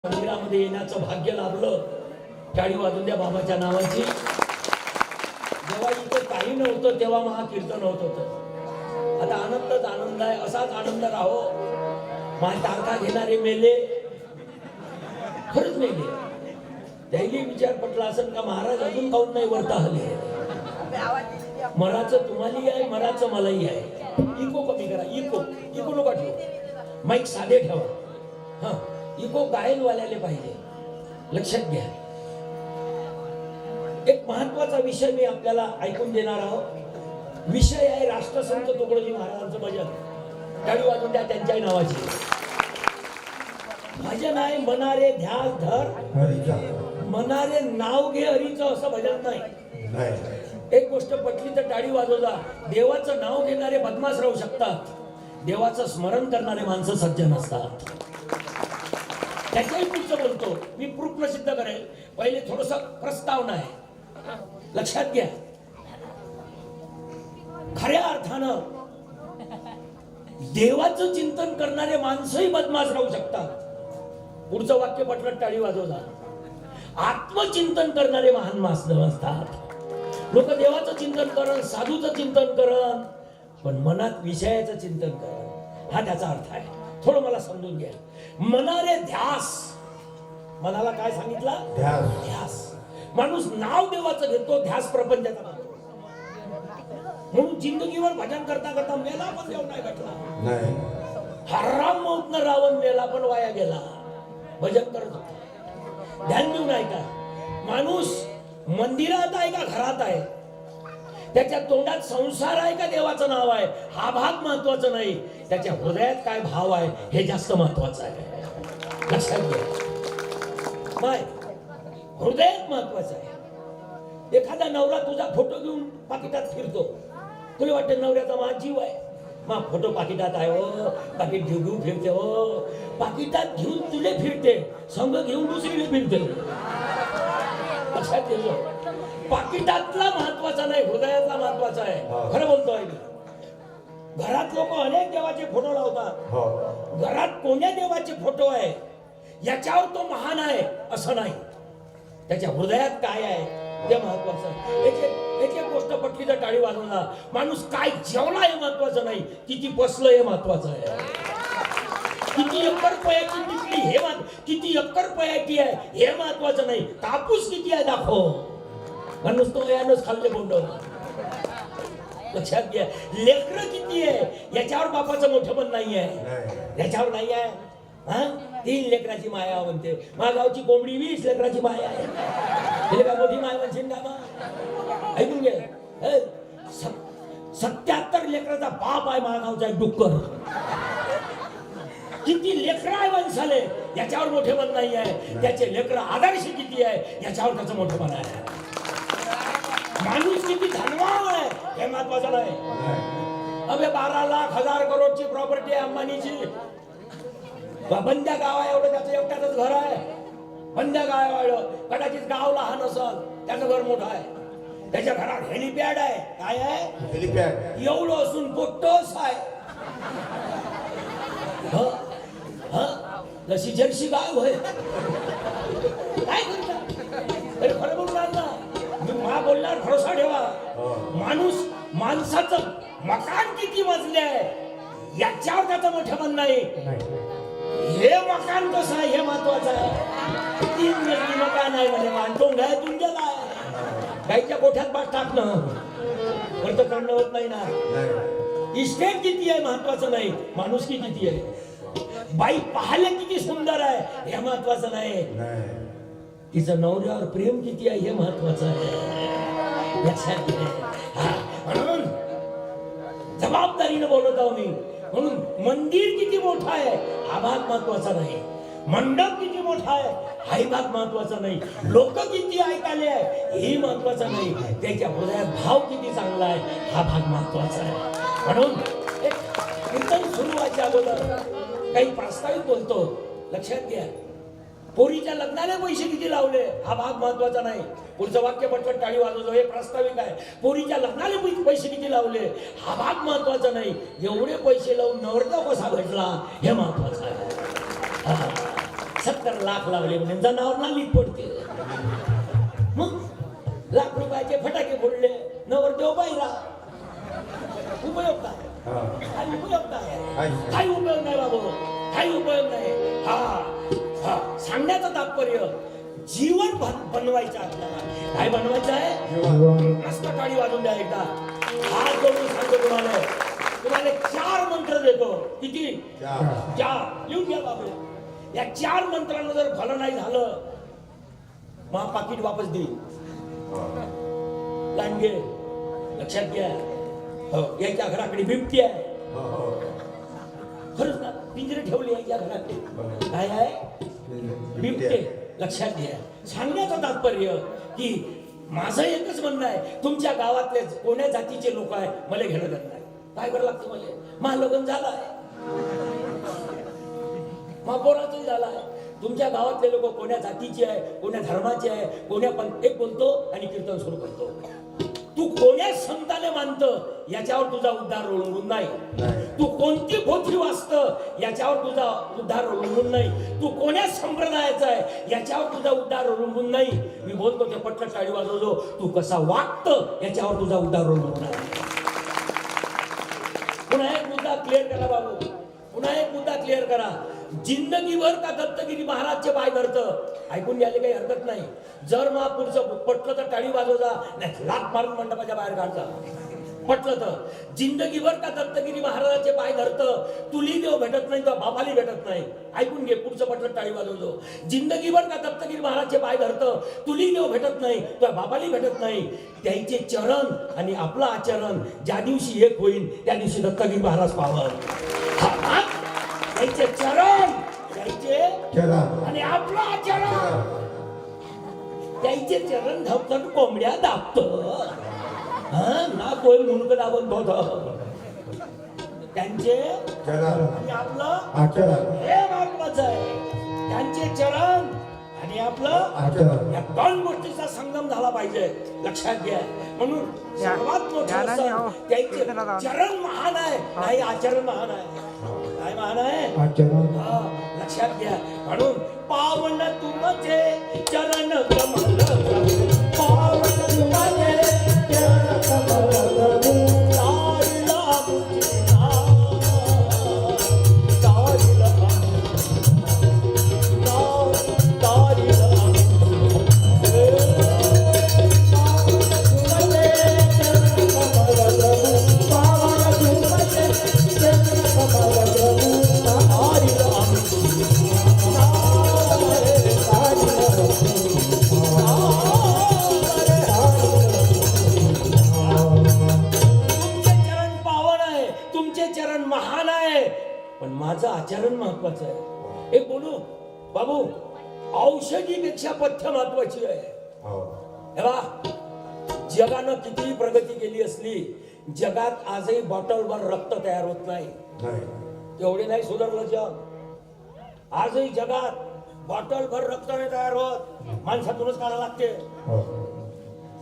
मंदिरामध्ये येण्याचं भाग्य लाभलं. टाळी वाजून द्या बाबाच्या नावाची. जेव्हा इथं काही नव्हतं तेव्हा महाकीर्तन होत होतं. आता आनंदच आनंद आहे. असाच आनंद राहो. माझ्या तारखा घेणारे मेले, खरंच मेले. त्याही विचार पटला असेल का महाराज अजून काऊन नाही वरता हले. मराचं तुम्हालाही आहे, मराचं मलाही आहे. इको कमी करा. इको इको नका ठेवू. माईक साधे ठेवा. हा, इको गायनवाल्याले पाहिजे. लक्षात घ्या. एक महत्वाचा विषय मी आपल्याला ऐकून देणार आहोत. विषय आहे राष्ट्रसंत तुकडोजी महाराजांचं भजन. टाळी वाजून द्या त्यांच्या नावाची. भजन आहे मनारे ध्यास धर, मनारे नाव घे हरीचं, असं भजन नाही. एक गोष्ट पटली तर टाळी वाजवता. देवाचं नाव घेणारे बदमाश राहू शकतात, देवाचं स्मरण करणारे माणसं सज्जन असतात. त्याच्याही पुढचं बोलतो मी. प्रूफ सिद्ध करेल. पहिले थोडस प्रस्तावना आहे, लक्षात घ्या. खऱ्या अर्थानं देवाचं चिंतन करणारे माणसंही बदमाश राहू शकतात. पुढचं वाक्य पटलं टाळी वाजवता. आत्मचिंतन करणारे महान माणसं असतात. लोक देवाचं चिंतन करण, साधूचं चिंतन करण, पण मनात विषयाचं चिंतन करण, हा त्याचा अर्थ आहे. थोडं मला समजून घ्या. मनारे ध्यास, मनाला काय सांगितलं? ध्यास. माणूस नाव देवाचं घेतो, ध्यास प्रपंचाचा करतो. म्हणून जिंदगीवर भजन करता करता मेला पण देव नाही भेटला. हराम मौतनं रावण मेला पण वाया गेला. भजन करत होता. ध्यान देऊ नाही का? माणूस मंदिरात आहे का घरात आहे, त्याच्या तोंडात संसार आहे का देवाचं नाव आहे, हा भाग महत्वाचा नाही. त्याच्या हृदयात काय भाव आहे हे जास्त महत्वाचं आहे. लक्षात घ्या. माय हृदयात महत्वाचं आहे. एखादा नवरा तुझा फोटो घेऊन पाकिटात फिरतो, तुला वाटतं नवऱ्याचा माझा जीव आहे, मग फोटो पाकिटात आहे, हो पाकिट घेऊन फिरते, हो पाकिटात घेऊन तुले फिरते, संघ घेऊन दुसरीले फिरते. लक्षात घ्या. पाकिटातला महत्वाचा नाही, हृदयातला महत्वाचा आहे. खरं बोलतोय मी. घरात लोक अनेक देवाचे फोटो लावतात. घरात कोण्या देवाचे फोटो आहे याच्यावर तो महान आहे असं नाही. त्याच्या हृदयात काय आहे ते महत्वाचं आहे. एक गोष्ट पटली तर टाळी वाजवला. माणूस काय जेवला हे महत्वाचं नाही, किती बसलं हे महत्वाचं आहे. किती एकर पयाची निघली हे किती एकर पयाची आहे हे महत्वाचं नाही. कापूस किती आहे दाखव. माणूस तो यानच खाल्ले बोंड. लक्षात घ्या. लेकरं किती आहे याच्यावर बापाचं मोठं पण नाही आहे. याच्यावर नाही आहे. हा, 3 लेकराची माया म्हणते. मागावची कोंबडी 20 लेकराची माया आहे. तिला काय मोठी माया म्हणशील का मग? ऐकून घे. 77 लेकराचा बाप आहे मागावचा डुक्कर. किती लेकरं आहे माणसाले याच्यावर मोठेपण नाही आहे. त्याचे लेकरं आदर्श किती आहे याच्यावर त्याचं मोठेपण आहे. माणूस किती धनवान आहे हे महत्वाचं नाही. अबे 12 लाख 1000 करोडची प्रॉपर्टी आहे अंबानीची. बंद्या गाव आहे एवढं त्याचं एकट्याच घर आहे. बंद्या गाव आहे, कदाचित गाव लहान असल, त्याचं घर मोठं आहे. त्याच्या घरात हेलिपॅड आहे. काय आहे? हेलिपॅड. एवढं असून पोट्टोस आहे. जशी जर्सी गाय होय. काय करता? खरं बोलणार ना मी. मा बोलणार भरोसा ठेवा. माणसाचं मकान किती मजले आहे याच्यावर त्याचं मोठेपण नाही. हे मकान कसं आहे हे महत्वाचं आहे. 3 मजली मकान आहे म्हणजे मानतो गायतून गेला आहे. गायच्या गोठ्यात बाग टाकणं वरतं करणं होत नाही ना. इस्टेट किती आहे महत्वाचं नाही, माणुसकी किती आहे. बाई पाहायला किती सुंदर आहे हे महत्वाचं नाही, तिचं नवऱ्यावर प्रेम किती आहे हे महत्वाचं आहे. लक्षात घ्या. म्हणून जबाबदारीने बोलत आहो मी. म्हणून मंदिर किती मोठं आहे हा भाग महत्वाचा नाही. मंडप किती मोठा आहे हाही भाग महत्वाचा नाही. लोक किती ऐकायले आहे हे महत्वाचं नाही. त्याच्या हृदयात भाव किती चांगला आहे हा भाग महत्वाचा आहे. म्हणून एक कीर्तन सुरू व्हायच्या अगोदर काही प्रास्ताविक बोलतो. लक्षात घ्या. पोरीच्या लग्नाला पैसे किती लावले हा भाग महत्वाचा नाही. पुढचं वाक्य पटकन टाळी वाजवतो. हे प्रास्ताविक आहे. पोरीच्या लग्नाला पैसे किती लावले हा भाग महत्वाचा नाही. एवढे पैसे लावून नवरदेव कसा भेटला हे महत्वाचं आहे. 70 लाख लावले म्हणजे जनावर नालीत पडते. मग लाख रुपयाचे फटाके फोडले, नवरदेव बाहेर उपयोग काय? काही उपयोग काय? काही उपयोग नाही बाबू, काही उपयोग नाही. हा सांगण्याचं तात्पर्य जीवन बनवायचं आपल्याला. काय बनवायचं आहे? मस्त टाळी वाजून द्या एकदा. हात जोडून सांगतो तुम्हाला, तुम्हाला 4 मंत्र देतो. किती? 4 लिहून घ्या बाबू. या 4 मंत्रांना जर फल नाही झालं, मग पाकिट वापस देईल. लांडगे लक्षात घ्या. हो, याच्या घराकडे बिबटी आहे. खरंच ना, पिंजरे ठेवले याच्या घराकडे. काय आहे? बिबटे. लक्षात घ्या. सांगण्याचं तात्पर्य की माझं एकच म्हणणं आहे, तुमच्या गावातले कोण्या जातीचे लोक आहे मला घेणं देत नाही. काय करावं लागतं? मला लग्न झालाय, महापौराचं झालाय. तुमच्या गावातले लोक कोण्या जातीचे आहे, कोण्या धर्माचे आहे, कोण्या पण एक बोलतो आणि कीर्तन सुरू करतो. तू कोण्या संताने मानत याच्यावर तुझा उद्धार अवलंबून नाही. तू कोणती पोथी वाचत याच्यावर तुझा उद्धार अवलंबून नाही. तू कोण्या संप्रदायाचा आहे याच्यावर तुझा उद्धार अवलंबून नाही. मी बोलतो ते पटकन टाळी वाजवतो. तू कसा वागत याच्यावर तुझा उद्धार अवलंबून आहे. पुन्हा एक मुद्दा क्लिअर करा बाबू, पुन्हा एक मुद्दा क्लिअर करा. जिंदगीभर का दत्तगिरी महाराजचे पाय धरतं. ऐकून घ्यायला काही हरकत नाही. जर महापुरुषं पटलं तर टाळी वाजवजा, नाही लाथ मारून मंडपाच्या बाहेर काढजा. पटलं तर जिंदगीभर का दत्तगिरी महाराजाचे पाय धरतं. तुली देव भेटत नाही तर बापाली भेटत नाही. ऐकून घे, पुढचं पटलं टाळी वाजवतो. जिंदगीभर का दत्तगिरी महाराजचे पाय धरतं. तुली देव भेटत नाही तर बापाली भेटत नाही. त्याचे चरण आणि आपलं आचरण ज्या दिवशी एक होईल त्या दिवशी दत्तगिरी महाराज पावन. त्याचे चरण, त्याचे आणि आपलं आचरण. त्याचे चरण धावतात कोंबड्या दाबतं. ना कोई मुंडक दाबत होत. त्यांचे आणि आपलं आचरण हे महत्वाचं आहे. त्यांचे चरण आणि आपलं आचरण, या 2 गोष्टीचा संगम झाला पाहिजे. लक्षात घ्या. म्हणून सर्वात मोठं त्याचे चरण महान आहे, नाही आचरण महान आहे. काय महान आहे? आचरण. लक्षात घ्या. म्हणून पावन तुमचे चरण कमल, पावन तुमचे चरण कमल, माझं आचरण महत्वाचं आहे. एक बोलू बाबू, औषधीपेक्षा पथ्य महत्वाची आहे. जगानं कितीही प्रगती केली असली, जगात आजही बॉटलवर रक्त तयार होत नाही. तेवढे नाही सुधारलं जग. आजही जगात बॉटलभर रक्त नाही तयार होत, माणसातूनच काढावं लागते.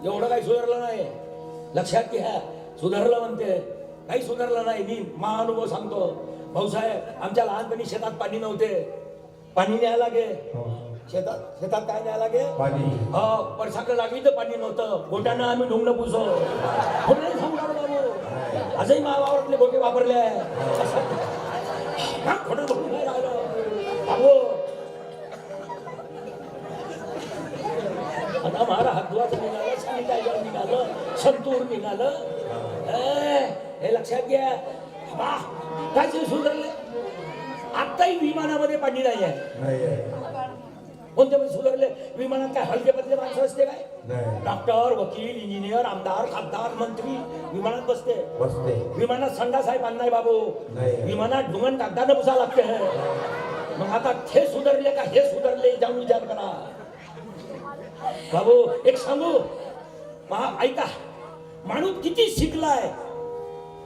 एवढं काही सुधारलं नाही. लक्षात घ्या. सुधारलं म्हणते, काही सुधारलं नाही. मी महाअनुभव सांगतो. भाऊसाहेब, आमच्या लहानपणी शेतात पाणी नव्हते. पाणी न्यायला लागे. शेतात काय न्यायला लागे? पाणी. परसाकडे लागली तर पाणी नव्हतं. गोट्यानं आम्ही ढोंगणं पुसो. सांगणार बाबू, आजही मावावरले गोटे वापरले आहे. खोटं बघून नाही राहिलं बाबू. आता मारा हात धुवाचं निघालं, सॅनिटायझर निघालं, संतूर निघालं. हे लक्षात घ्या. काय सुधारले? आताही विमानामध्ये पाणी नाही आहे. कोणत्या सुधारले? विमानात काय हलके पतले माणसं असते काय? डॉक्टर, वकील, इंजिनियर, आमदार, खासदार, मंत्री विमानात बसते. विमानात संडास आहे पाणी नाही बाबू. विमानात ढुंगण कागदानं पुसा लागते. मग आता हे सुधारले का हे सुधारले जाऊन विचार करा बाबू. एक सांगू, ऐका, माणूस किती शिकलाय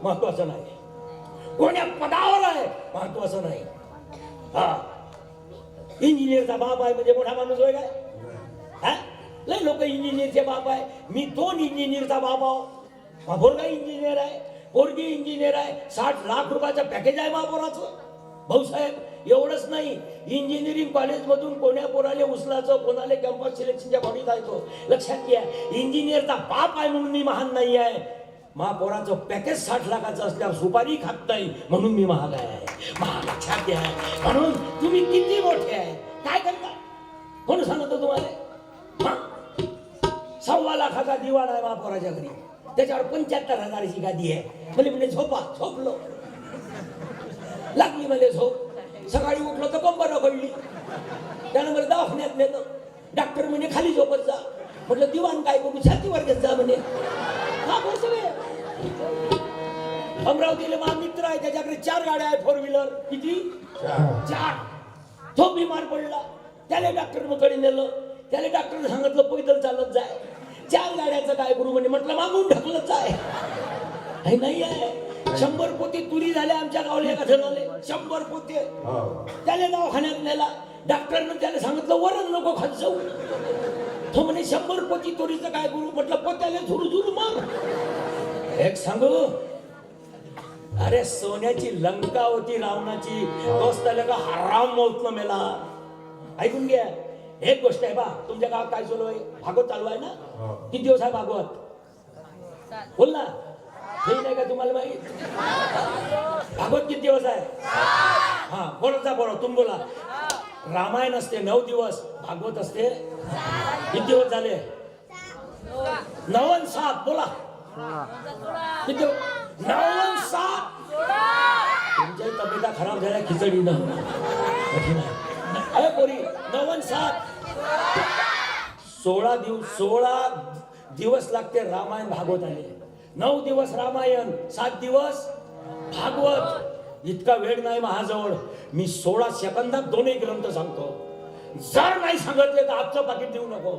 महत्वाचं नाही, कोण्या पदावर आहे महत्वाचं नाही. इंजिनियरचा बाप आहे म्हणजे मोठा माणूस होय काय? लय लोक इंजिनियरचे बाप आहे. मी 2 इंजिनियरचा बाप आहो. पोरगा इंजिनियर आहे, पोरगी इंजिनियर आहे. 60 लाख रुपयाचं पॅकेज आहे महापौराचं. भाऊसाहेब, एवढंच नाही, इंजिनिअरिंग कॉलेजमधून कोण्या पोराले उचलायचं, कोणाला कॅम्पस सिलेक्शनच्या बॉडीत जायचो. लक्षात घ्या, इंजिनियरचा बाप आहे म्हणून मी महान नाही आहे. महापौराचं पॅकेज 60 लाखाचं असल्यावर सुपारी खात नाही म्हणून मी महाग आहे. लक्षात घ्या. म्हणून तुम्ही किती मोठे आहे, काय करता, कोण सांगतो तुम्हाला? 1.25 लाखाचा दिवाण आहे महापौराच्या घरी, त्याच्यावर 75,000ची गादी आहे. म्हणजे झोपा, झोपलो, लागली मला झोप. सकाळी उठलो तर कंबर रगडली. त्यानं मला दवाखान्यात नेलं. डॉक्टर म्हणे खाली झोपत जा. म्हटलं दिवाण काय करू, छातीवर घेत जा म्हणे. अमरावतीला माझा मित्र आहे, त्याच्याकडे 4 गाड्या आहेत, 4 व्हीलर. किती? 4. तो बिमार पडला, त्याला डॉक्टरकडे नेलं. त्याला डॉक्टरने सांगितलं पैदल चालत जाय. 4 गाड्याचं काय करू म्हणे. म्हटलं मागून ढकलत जाय. नाही आहे. 100 पोते तुरी झाले आमच्या गावले, एका जणाले 100 पोते. त्याला दवाखान्यात नेला. डॉक्टरनं त्याला सांगितलं वरण नको खात जाऊ. तो म्हणे 100 पोती तुरीचं काय करू. म्हटलं पोत्याला झुरू झुरू मार. एक सांगू, अरे सोन्याची लंका होती रावणाची, तोच त्याला का हराम मौतनं मेला. ऐकून घ्या. एक गोष्ट आहे बा, तुमच्या गावात काय चालू आहे? भागवत चालू आहे ना? किती दिवस आहे भागवत? बोल ना. हे नाही का तुम्हाला माहित? भागवत किती दिवस आहे? हा, बोलत जा, बोला, तुम्ही बोला. रामायण असते 9 दिवस, भागवत असते किती दिवस झाले? 9 आणि 7. बोला किती? 9 आणि 7. तुमच्या तब्येता खराब झाल्या खिचडीनं. अरे पोरी, 9 आणि 7 16 दिवस लागते रामायण भागवत आले. 9 दिवस रामायण, 7 दिवस भागवत. इतका वेळ नाही माझ्याजवळ. मी 16 सेकंदात 2 ग्रंथ सांगतो. जर नाही सांगितले तर आजचं पाकिट देऊ नको.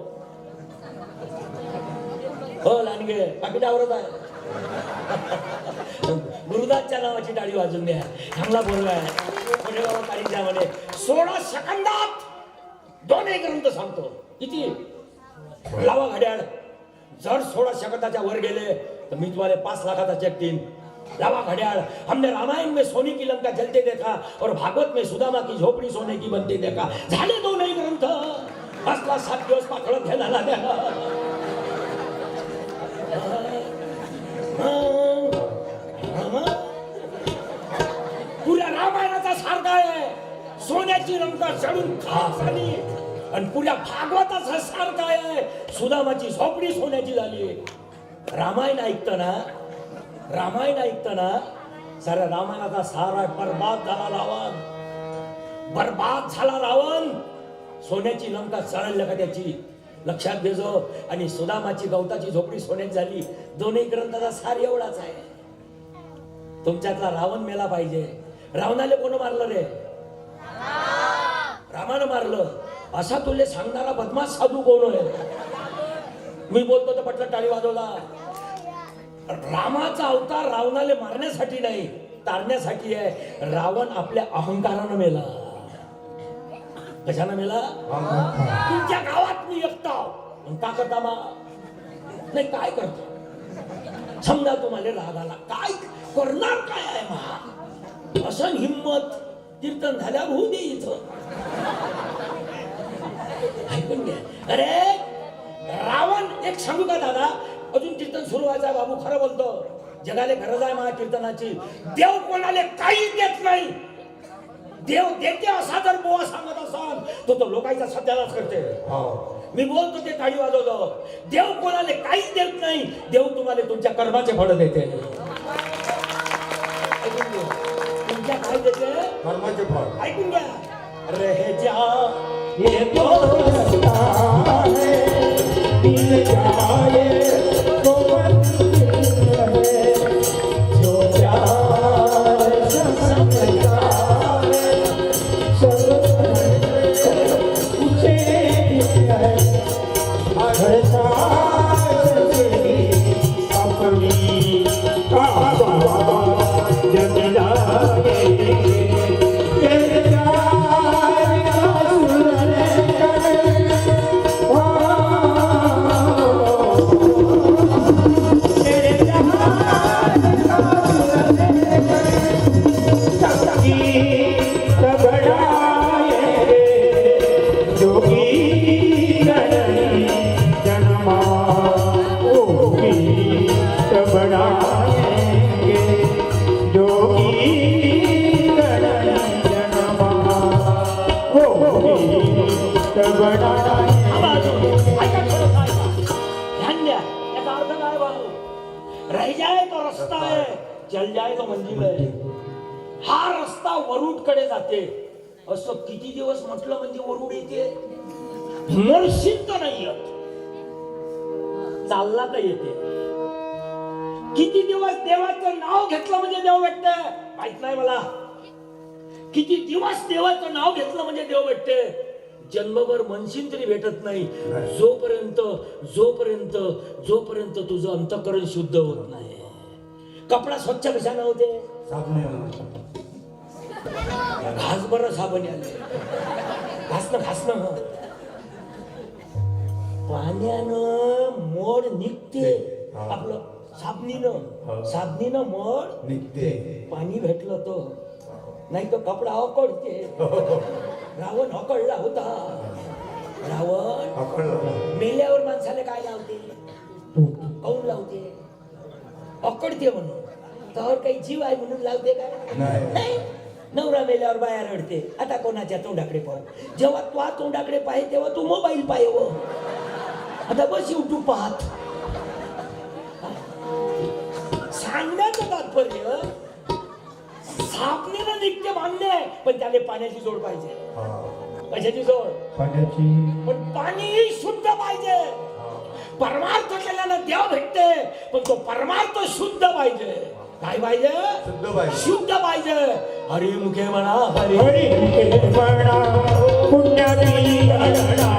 हो लांडगे, पाकिटावरच आहे. गुरुदासच्या नावाची टाळी वाजून द्या. चांगला बोलला आहे बाबा. काळीच्या म्हणे 16 सेकंदात 2 ग्रंथ सांगतो. किती? लावा घड्याळ. जर 16 सेकंदाच्या वर गेले तर मी तुम्हाला 5 लाखाचा चेक देईन. लावा घड्याळ. हमने रामायण में सोने की लंका जलते देखा और भागवत में सुदामा की झोपड़ी सोने की बनते देखा. झाले 2 ग्रंथ. बसला 7 दिवस पाखडत घ्यायला द्या. पुऱ्या रामायणाचा सार काय आहे? सोन्याची लंका चढून खास झाली. आणि पुऱ्या भागवताचा सार काय आहे? सुदामाची झोपडी सोन्याची झाली. रामायण ऐकताना सारा रामायणाचा सार आहे. बर्बाद झाला रावण, बर्बाद झाला रावण. सोन्याची लंका चढल्या का त्याची, लक्षात घेजो. आणि सुदामाची गवताची झोपडी सोन्याची झाली. 2 ग्रंथाचा सार एवढाच आहे. तुमच्यातला रावण मेला पाहिजे. रावणाला कोण मारलं रे? रामानं मारलं. असा तुले सांगणारा बदमाश साधू कोण आहे? मी बोलतो तर पटलं टाळी वाजवला. रामाचा अवतार रावणाला मारण्यासाठी नाही, तारण्यासाठी आहे. रावण आपल्या अहंकारानं मेला. कशानं मेला? तुमच्या गावात मी एकटा का करता मा नाही, काय करतो? समजा तुम्हाला राग आला, काय करणार काय आहे मा? असं हिम्मत कीर्तन झाल्यावर होऊ दे इथं. ऐकून घ्या. अरे रावण, एक सांगू का दादा, अजून कीर्तन सुरू व्हायचं आहे बाबू, खरं बोलतो. जगाला गरज आहे माझ्या कीर्तनाची. देव कोणाला काही देत नाही. देव देते असा जर बोवा सांगत असाल तो लोकांचा सत्यानाश करते. मी बोलतो ते टाळी वाजवतो. देव कोणाला काहीच देत नाही. देव तुम्हाला तुमच्या कर्माचे फळ देते. तुमच्या काय देते? कर्माचे फळ. ऐकून घ्या. रह जा ये दोस्ता है, मिल जाए तो जो प्यार समझता है उसे अपनी जग जाए गणनी जन्मा होगी तब बनाएंगे जोगी गणनी जन्मा होगी तब बनाएंगे। ध्यान द्या, याचा अर्थ काय भाऊ? रह जाए तो रस्ता है, चल जाए तो मंजिल है. हा रस्ता वरुडकडे जाते असं किती दिवस म्हटलं म्हणजे वरुड येते. मरशील तर नाही येत, चालला तर येते. किती दिवस देवाचं नाव घेतलं म्हणजे देव भेटते माहित नाही मला. किती दिवस देवाचं नाव घेतलं म्हणजे देव भेटते जन्मभर म्हणशील तरी भेटत नाही. जोपर्यंत जोपर्यंत जोपर्यंत तुझं अंतःकरण शुद्ध होत नाही. कपडा स्वच्छ कशाने होते? घास बरं साबण आले, घासणं पाण्यानं मोड निघते. आपलं साबणीनं मोड निघते. पाणी भेटलं तो, नाही तो कपडा अकडते. रावण अकडला होता. रावण मेल्यावर माणसाला काय लावते? काऊन लावते? अकडते म्हणून. तर काही जीव आहे म्हणून लावते काय? नाही. नवरा मेल्यावर बाया रडते. आता कोणाच्या तोंडाकडे पाहू? जेव्हा तू तोंडाकडे पाहे तेव्हा तू मोबाईल पाहे. आता बस युट्यूब पाहत. सांगण्याचं तात्पर्य सापणीनं निघते मान्य, पण त्याला पाण्याची जोड पाहिजे. कशाची जोड? पाण्याची. पण पाणी शुद्ध पाहिजे. परमार्थ केल्यानं देव भेटते, पण तो परमार्थ शुद्ध पाहिजे. काय पाहिजे? शुद्ध पाहिजे. हरी मुखे म्हणा, हरी मुखे म्हणा, पुण्याची गणना